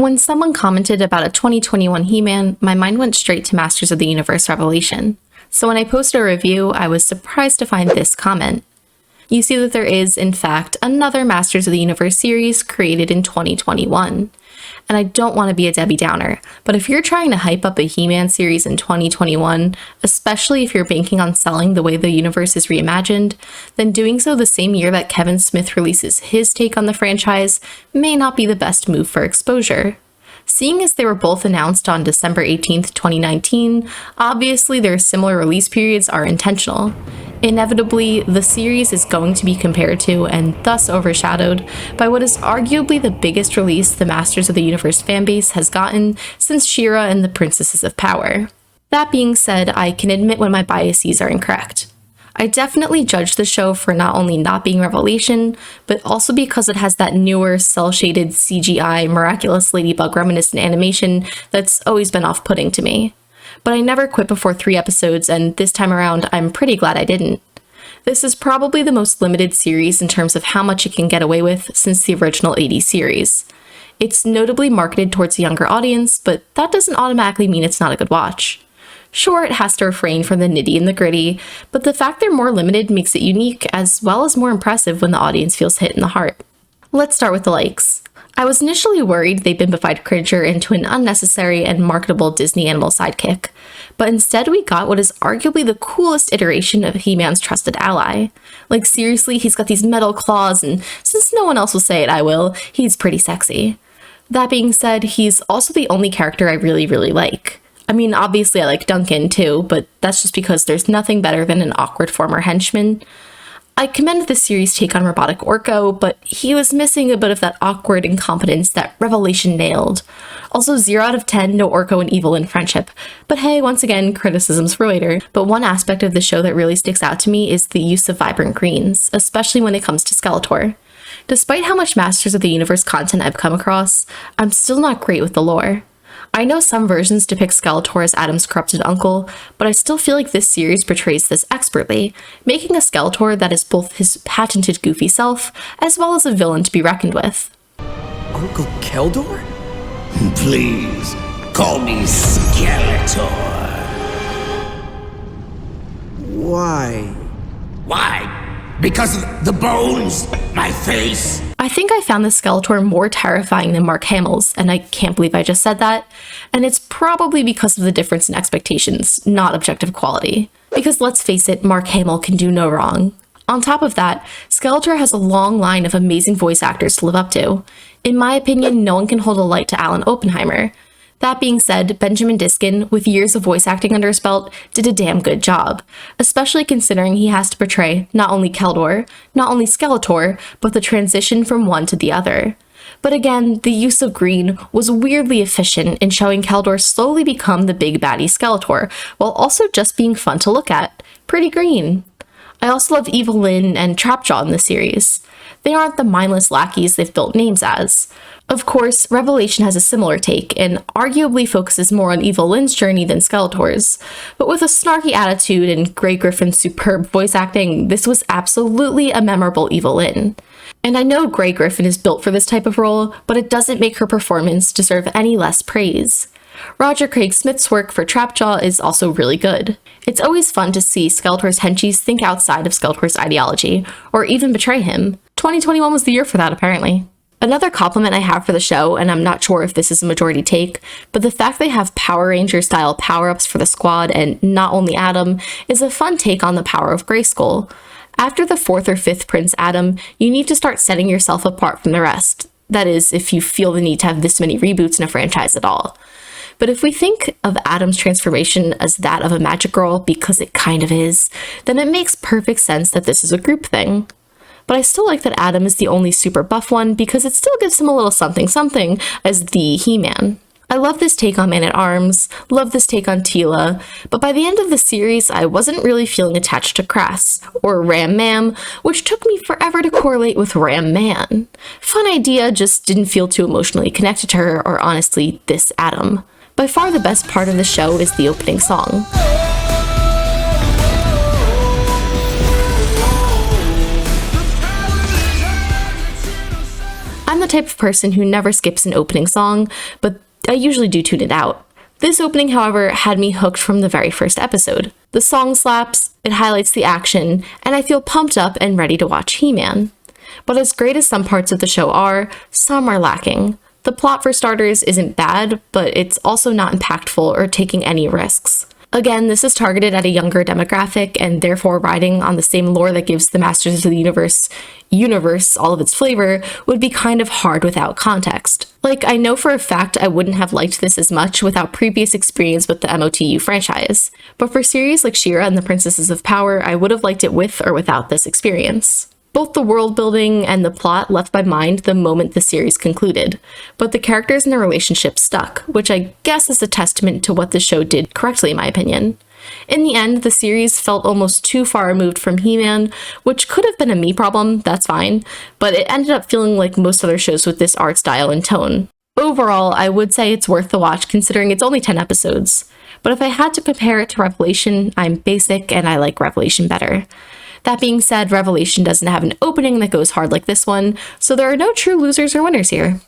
When someone commented about a 2021 He-Man, my mind went straight to Masters of the Universe Revelation. So when I posted a review, I was surprised to find this comment. You see that there is, in fact, another Masters of the Universe series created in 2021. And I don't want to be a Debbie Downer, but if you're trying to hype up a He-Man series in 2021, especially if you're banking on selling the way the universe is reimagined, then doing so the same year that Kevin Smith releases his take on the franchise may not be the best move for exposure. Seeing as they were both announced on December 18th, 2019, obviously their similar release periods are intentional. Inevitably, the series is going to be compared to, and thus overshadowed, by what is arguably the biggest release the Masters of the Universe fanbase has gotten since She-Ra and the Princesses of Power. That being said, I can admit when my biases are incorrect. I definitely judge the show for not only not being Revelation, but also because it has that newer, cel-shaded CGI, miraculous Ladybug reminiscent animation that's always been off-putting to me. But I never quit before 3 episodes, and this time around, I'm pretty glad I didn't. This is probably the most limited series in terms of how much it can get away with since the original 80s series. It's notably marketed towards a younger audience, but that doesn't automatically mean it's not a good watch. Sure, it has to refrain from the nitty and the gritty, but the fact they're more limited makes it unique as well as more impressive when the audience feels hit in the heart. Let's start with the likes. I was initially worried they bimbified Cringer into an unnecessary and marketable Disney animal sidekick, but instead we got what is arguably the coolest iteration of He-Man's trusted ally. Like seriously, he's got these metal claws, and since no one else will say it, I will, he's pretty sexy. That being said, he's also the only character I really like. I mean, obviously I like Duncan too, but that's just because there's nothing better than an awkward former henchman. I commend the series' take on Robotic Orko, but he was missing a bit of that awkward incompetence that Revelation nailed. Also, 0 out of 10, no Orko and Evil-Lyn friendship. But hey, once again, criticisms for later. But one aspect of the show that really sticks out to me is the use of vibrant greens, especially when it comes to Skeletor. Despite how much Masters of the Universe content I've come across, I'm still not great with the lore. I know some versions depict Skeletor as Adam's corrupted uncle, but I still feel like this series portrays this expertly, making a Skeletor that is both his patented goofy self, as well as a villain to be reckoned with. Uncle Keldor? Please, call me Skeletor. Why? Why? Because of the bones? My face? I think I found the Skeletor more terrifying than Mark Hamill's, and I can't believe I just said that. And it's probably because of the difference in expectations, not objective quality. Because let's face it, Mark Hamill can do no wrong. On top of that, Skeletor has a long line of amazing voice actors to live up to. In my opinion, no one can hold a light to Alan Oppenheimer. That being said, Benjamin Diskin, with years of voice acting under his belt, did a damn good job, especially considering he has to portray not only Keldor, not only Skeletor, but the transition from one to the other. But again, the use of green was weirdly efficient in showing Keldor slowly become the big baddie Skeletor, while also just being fun to look at. Pretty green. I also love Evil-Lyn and Trapjaw in the series. They aren't the mindless lackeys they've built names as. Of course, Revelation has a similar take, and arguably focuses more on Evil-Lyn's journey than Skeletor's. But with a snarky attitude and Grey Griffin's superb voice acting, this was absolutely a memorable Evil-Lyn. And I know Grey Griffin is built for this type of role, but it doesn't make her performance deserve any less praise. Roger Craig Smith's work for Trapjaw is also really good. It's always fun to see Skeletor's henchies think outside of Skeletor's ideology, or even betray him. 2021 was the year for that, apparently. Another compliment I have for the show, and I'm not sure if this is a majority take, but the fact they have Power Ranger-style power-ups for the squad and not only Adam is a fun take on the power of Grayskull. After the 4th or 5th Prince Adam, you need to start setting yourself apart from the rest. That is, if you feel the need to have this many reboots in a franchise at all. But if we think of Adam's transformation as that of a magic girl, because it kind of is, then it makes perfect sense that this is a group thing. But I still like that Adam is the only super buff one because it still gives him a little something as the He-Man. I love this take on Man-at-Arms, love this take on Teela, but by the end of the series, I wasn't really feeling attached to Crass, or Ram-Mam, which took me forever to correlate with Ram-Man. Fun idea, just didn't feel too emotionally connected to her, or honestly, this Adam. By far the best part of the show is the opening song. I'm the type of person who never skips an opening song, but I usually do tune it out. This opening, however, had me hooked from the very first episode. The song slaps, it highlights the action, and I feel pumped up and ready to watch He-Man. But as great as some parts of the show are, some are lacking. The plot, for starters, isn't bad, but it's also not impactful or taking any risks. Again, this is targeted at a younger demographic, and therefore riding on the same lore that gives the Masters of the universe all of its flavor would be kind of hard without context. Like, I know for a fact I wouldn't have liked this as much without previous experience with the MOTU franchise, but for series like She-Ra and the Princesses of Power, I would have liked it with or without this experience. Both the world building and the plot left my mind the moment the series concluded, but the characters and their relationships stuck, which I guess is a testament to what the show did correctly in my opinion. In the end, the series felt almost too far removed from He-Man, which could have been a me problem, that's fine, but it ended up feeling like most other shows with this art style and tone. Overall, I would say it's worth the watch considering it's only 10 episodes, but if I had to compare it to Revelation, I'm basic and I like Revelation better. That being said, Revelation doesn't have an opening that goes hard like this one, so there are no true losers or winners here.